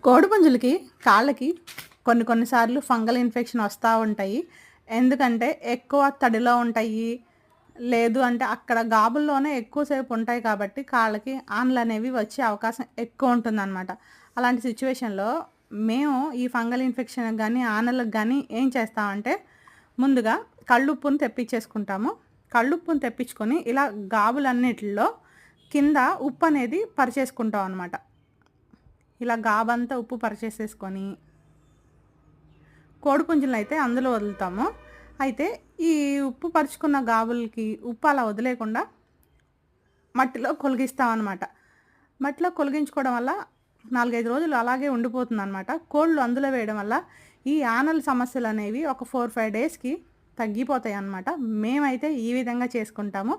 కోడిపుంజులకి కాళ్ళకి కొన్నిసార్లు fungal infection వస్తూ ఉంటాయి. ఎందుకంటే ఎక్కువ తడిలో ఉంటాయి. లేదు అంటే అక్కడ గాబుల్లోనే ఎక్కువసేపు ఉంటాయి కాబట్టి కాళ్ళకి ఆనలనేవి వచ్చే అవకాశం ఎక్కువ ఉంటుందన్నమాట. అలాంటి సిచ్యువేషన్‌లో మేము ఈ ఫంగల్ ఇన్ఫెక్షన్‌కి గానీ, ఆనలకు గానీ ఏం చేస్తామంటే ముందుగా కల్లుప్పుని తెప్పించేసుకుంటాము. కల్లుప్పుని తెప్పించుకొని ఇలా గాబులన్నిటిలో కింద ఉప్పనేది పరిచేసుకుంటాం అనమాట. ఇలా గాబంతా ఉప్పు పరిచేసేసుకొని కోడిపుంజులనైతే అందులో వదులుతాము. అయితే ఈ ఉప్పు పరుచుకున్న గాబులకి ఉప్పు అలా వదిలేయకుండా మట్టిలో కొలిగిస్తామనమాట. మట్టిలో కొలిగించుకోవడం వల్ల 4, 5 రోజులు అలాగే ఉండిపోతుందనమాట. కోళ్ళు అందులో వేయడం వల్ల ఈ ఆనల సమస్యలనేవి ఒక 4, 5 డేస్‌కి తగ్గిపోతాయన్నమాట. మేమైతే ఈ విధంగా చేసుకుంటాము.